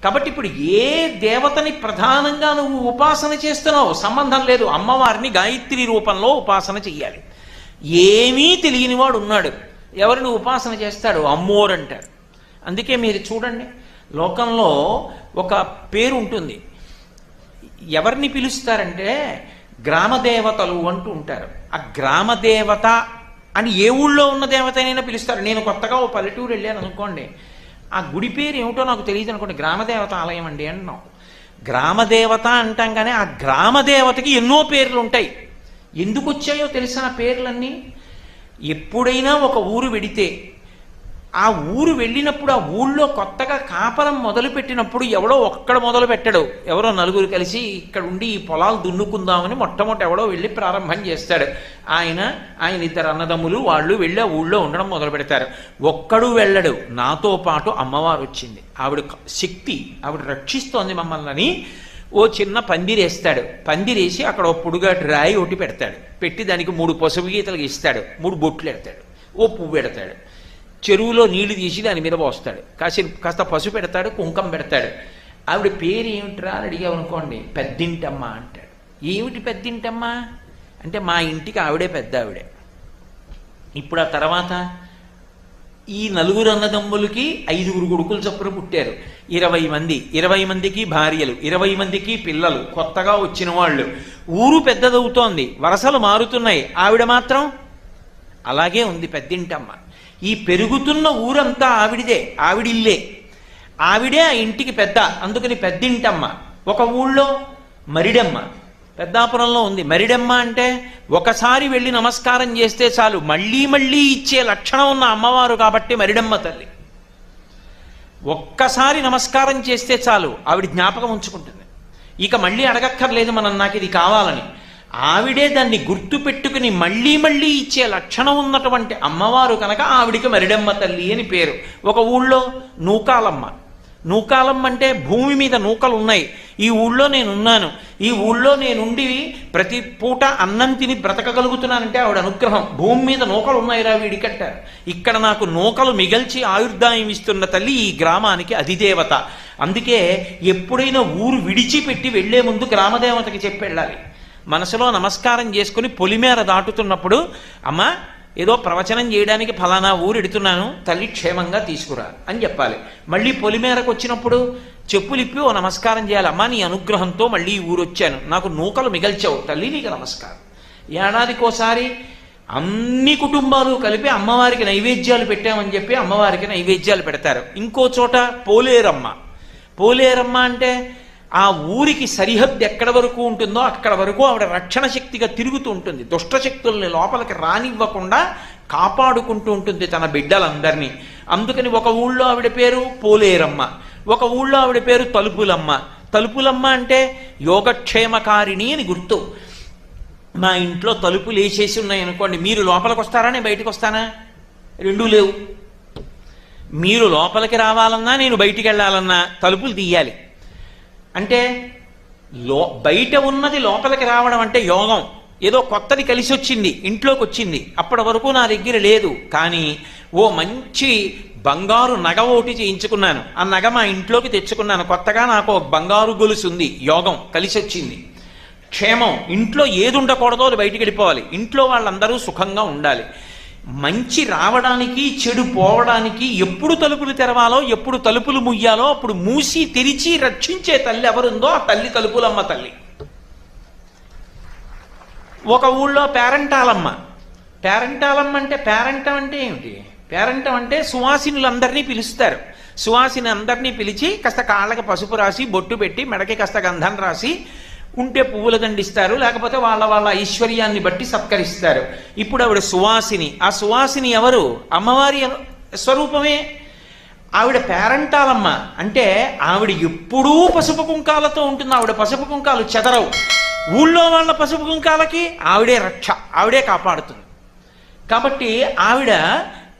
కాబట్టి ఇప్పుడు ఏ దేవతని ప్రధానంగా నువ్వు ఉపాసన చేస్తున్నావు సంబంధం లేదు, అమ్మవారిని గాయత్రి రూపంలో ఉపాసన చెయ్యాలి. ఏమీ తెలియనివాడు ఉన్నాడు, ఎవరిని ఉపాసన చేస్తాడు? అమ్మోరు అంటాడు. అందుకే మీరు చూడండి, లోకంలో ఒక పేరు ఉంటుంది, ఎవరిని పిలుస్తారంటే గ్రామదేవతలు అంటూ ఉంటారు. ఆ గ్రామదేవత అని ఏ ఊళ్ళో ఉన్న దేవతనైనా పిలుస్తారు. నేను కొత్తగా ఓ పల్లెటూరు వెళ్ళాను అనుకోండి, ఆ గుడి పేరు ఏమిటో నాకు తెలియదు అనుకోండి, గ్రామదేవత ఆలయం అండి అంటున్నాం. గ్రామదేవత అంటాం, కానీ ఆ గ్రామదేవతకి ఎన్నో పేర్లు ఉంటాయి. ఎందుకు వచ్చాయో తెలిసిన పేర్లన్నీ. ఎప్పుడైనా ఒక ఊరు వెడితే ఆ ఊరు వెళ్ళినప్పుడు ఆ ఊళ్ళో కొత్తగా కాపరం మొదలుపెట్టినప్పుడు ఎవడో ఒక్కడ మొదలు పెట్టడు, ఎవరో నలుగురు కలిసి ఇక్కడ ఉండి ఈ పొలాలు దున్నుకుందామని మొట్టమొదటి ఎవడో వెళ్ళి ప్రారంభం చేస్తాడు. ఆయన ఇద్దరు అన్నదమ్ములు వాళ్ళు వెళ్ళి ఆ ఊళ్ళో ఉండడం మొదలు పెడతారు. ఒక్కడు వెళ్ళడు. నాతో పాటు అమ్మవారు వచ్చింది, ఆవిడ శక్తి, ఆవిడ రక్షిస్తోంది మమ్మల్ని. ఓ చిన్న పందిరేస్తాడు, పందిరేసి అక్కడ ఓ పొడుగాటి రాయి ఒకటి పెడతాడు, పెట్టి దానికి 3 పసుపు గీతలు ఇస్తాడు, 3 బొట్లు పెడతాడు, ఓ పువ్వు పెడతాడు, చెరువులో నీళ్లు తీసి దాని మీద పోస్తాడు, కాస్త పసుపు పెడతాడు, కుంకం పెడతాడు. ఆవిడ పేరు ఏమిట్రా అని అడిగామనుకోండి, పెద్దింటమ్మ అంటాడు. ఏమిటి పెద్దింటమ్మ అంటే మా ఇంటికి ఆవిడే పెద్ద ఆవిడే. ఇప్పుడు ఆ తర్వాత ఈ 4 అన్నదమ్ములకి 5 కొడుకులు చొప్పున పుట్టారు, 20 మంది, 20 మందికి భార్యలు, 20 మందికి పిల్లలు, కొత్తగా వచ్చిన వాళ్ళు. ఊరు పెద్దదవుతోంది, వరసలు మారుతున్నాయి, ఆవిడ మాత్రం అలాగే ఉంది పెద్దింటమ్మ. ఈ పెరుగుతున్న ఊరంతా ఆవిడిదే, ఆవిడిల్లే, ఆవిడే ఆ ఇంటికి పెద్ద, అందుకని పెద్దింటమ్మ. ఒక ఊళ్ళో మరిడమ్మ, పెద్దాపురంలో ఉంది. మరిడమ్మ అంటే ఒకసారి వెళ్ళి నమస్కారం చేస్తే చాలు మళ్ళీ మళ్ళీ ఇచ్చే లక్షణం ఉన్న అమ్మవారు కాబట్టి మరిడమ్మ తల్లి. ఒక్కసారి నమస్కారం చేస్తే చాలు ఆవిడ జ్ఞాపకం ఉంచుకుంటుంది, ఇక మళ్ళీ అడగక్కర్లేదు మనం నాకు ఇది కావాలని. ఆవిడే దాన్ని గుర్తు పెట్టుకుని మళ్ళీ మళ్ళీ ఇచ్చే లక్షణం ఉన్నటువంటి అమ్మవారు కనుక ఆవిడికి మరిడమ్మ తల్లి అని పేరు. ఒక ఊళ్ళో నూకాలమ్మ, నూకాలమ్మ అంటే భూమి మీద నూకలు ఉన్నాయి, ఈ ఊళ్ళో నేనున్నాను, ఈ ఊళ్ళో నేనుండి ప్రతి పూట అన్నం తిని బ్రతకగలుగుతున్నానంటే ఆవిడ అనుగ్రహం. భూమి మీద నూకలు ఉన్నాయిరా వీడికంటారు, ఇక్కడ నాకు నూకలు మిగల్చి ఆయుర్దాయం ఇస్తున్న తల్లి ఈ గ్రామానికి అధిదేవత. అందుకే ఎప్పుడైనా ఊరు విడిచిపెట్టి వెళ్లే ముందు గ్రామదేవతకి చెప్పి వెళ్ళాలి. మనసులో నమస్కారం చేసుకుని పొలిమేర దాటుతున్నప్పుడు, అమ్మ ఏదో ప్రవచనం చేయడానికి ఫలానా ఊరు ఎడుతున్నాను, తల్లి క్షేమంగా తీసుకురా అని చెప్పాలి. మళ్ళీ పొలిమేరకు వచ్చినప్పుడు చెప్పులిప్పి ఓ నమస్కారం చేయాలి, అమ్మ నీ అనుగ్రహంతో మళ్ళీ ఈ ఊరు వచ్చాను, నాకు నూకలు మిగల్చావు తల్లి, నీకు నమస్కారం. ఏడాదికోసారి అన్ని కుటుంబాలు కలిపి అమ్మవారికి నైవేద్యాలు పెట్టామని చెప్పి అమ్మవారికి నైవేద్యాలు పెడతారు. ఇంకో చోట పోలేరమ్మ, పోలేరమ్మ అంటే ఆ ఊరికి సరిహద్దు ఎక్కడ వరకు ఉంటుందో అక్కడ వరకు ఆవిడ రక్షణ శక్తిగా తిరుగుతూ ఉంటుంది, దుష్టశక్తుల్ని లోపలికి రానివ్వకుండా కాపాడుకుంటూ ఉంటుంది తన బిడ్డలందరినీ. అందుకని ఒక ఊళ్ళో ఆవిడ పేరు పోలేరమ్మ, ఒక ఊళ్ళో ఆవిడ పేరు తలుపులమ్మ. తలుపులమ్మ అంటే యోగక్షేమకారిణి అని గుర్తు. మా ఇంట్లో తలుపులు వేసేసి ఉన్నాయి అనుకోండి, మీరు లోపలికి వస్తారా నేను బయటకు వస్తానా? రెండూ లేవు. మీరు లోపలికి రావాలన్నా నేను బయటికి వెళ్ళాలన్నా తలుపులు తీయాలి. అంటే బయట ఉన్నది లోపలికి రావడం అంటే యోగం, ఏదో కొత్తది కలిసి వచ్చింది, ఇంట్లోకి వచ్చింది, అప్పటి వరకు నా దగ్గర లేదు, కానీ ఓ మంచి బంగారు నగ ఒకటి చేయించుకున్నాను, ఆ నగ మా ఇంట్లోకి తెచ్చుకున్నాను, కొత్తగా నాకు బంగారు గొలుసు ఉంది, యోగం కలిసి వచ్చింది. క్షేమం, ఇంట్లో ఏది ఉండకూడదో అది బయటికి వెళ్ళిపోవాలి, ఇంట్లో వాళ్ళందరూ సుఖంగా ఉండాలి. మంచి రావడానికి చెడు పోవడానికి ఎప్పుడు తలుపులు తెరవాలో ఎప్పుడు తలుపులు ముయ్యాలో అప్పుడు మూసి తెరిచి రక్షించే తల్లి ఎవరుందో ఆ తల్లి తలుపులమ్మ తల్లి. ఒక ఊళ్ళో పేరంటాలమ్మ. పేరంటాలమ్మ అంటే పేరంటం అంటే ఏమిటి? పేరంటం అంటే సువాసినులందరినీ పిలుస్తారు. సువాసిని అందరినీ పిలిచి కాస్త కాళ్ళకి పసుపు రాసి బొట్టు పెట్టి మెడకి కాస్త గంధం రాసి ఉంటే పువ్వుల దండిస్తారు, లేకపోతే వాళ్ళ వాళ్ళ ఐశ్వర్యాన్ని బట్టి సత్కరిస్తారు. ఇప్పుడు ఆవిడ సువాసిని. ఆ సువాసిని ఎవరు? అమ్మవారి స్వరూపమే. ఆవిడ పేరంటాలమ్మ అంటే ఆవిడ ఎప్పుడూ పసుపు కుంకాలతో ఉంటుంది. ఆవిడ పసుపు కుంకాలు చెదరవు. ఊళ్ళో వాళ్ళ పసుపు కుంకాలకి ఆవిడే రక్ష, ఆవిడే కాపాడుతుంది. కాబట్టి ఆవిడ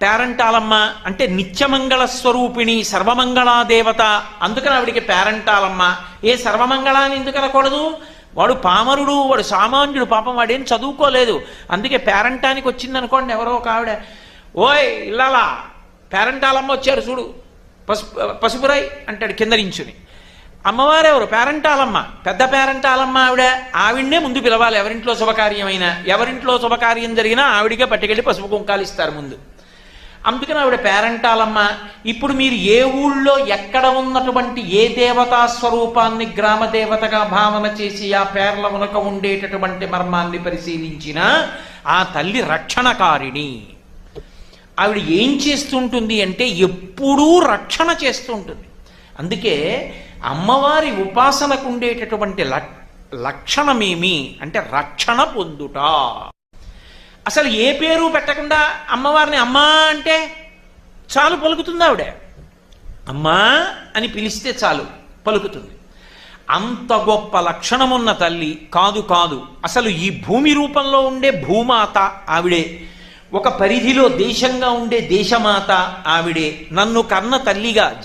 పేరంటాలమ్మ అంటే నిత్యమంగళ స్వరూపిణి, సర్వమంగళాదేవత. అందుకని ఆవిడికి పేరంటాలమ్మ. ఏ సర్వమంగళాన్ని ఎందుకు అనకూడదు? వాడు పామరుడు, వాడు సామాన్యుడు, పాపం వాడేం చదువుకోలేదు. అందుకే పేరంటానికి వచ్చిందనుకోండి ఎవరో ఒక ఆవిడ, ఓయ్ ఇల్లాలా పేరంటాలమ్మ వచ్చారు చూడు, పసుపురాయి అంటాడు కింద నించుని. అమ్మవారెవరు? పేరంటాలమ్మ, పెద్ద పేరంటాలమ్మ ఆవిడ. ఆవిడ్నే ముందు పిలవాలి ఎవరింట్లో శుభకార్యమైనా. ఎవరింట్లో శుభకార్యం జరిగినా ఆవిడిగా పట్టుకెళ్ళి పసుపు కుంకాలు ఇస్తారు ముందు. అందుకని ఆవిడ పేరంటాలమ్మ. ఇప్పుడు మీరు ఏ ఊళ్ళో ఎక్కడ ఉన్నటువంటి ఏ దేవతా స్వరూపాన్ని గ్రామ దేవతగా భావన చేసి ఆ పేర్ల వెనుక ఉండేటటువంటి మర్మాన్ని పరిశీలించినా ఆ తల్లి రక్షణకారిణి. ఆవిడ ఏం చేస్తుంటుంది అంటే ఎప్పుడూ రక్షణ చేస్తూ ఉంటుంది. అందుకే అమ్మవారి ఉపాసనకు ఉండేటటువంటి లక్షణమేమి అంటే రక్షణ పొందుట. అసలు ఏ పేరు పెట్టకుండా అమ్మవారిని అమ్మా అంటే చాలు, పలుకుతుంది ఆవిడ. అమ్మా అని పిలిస్తే చాలు, పలుకుతుంది. అంత గొప్ప లక్షణమున్న తల్లి కాదు కాదు అసలు ఈ భూమి రూపంలో ఉండే భూమాత ఆవిడే. ఒక పరిధిలో దేశంగా ఉండే దేశమాత ఆవిడే. నన్ను కన్న తల్లిగా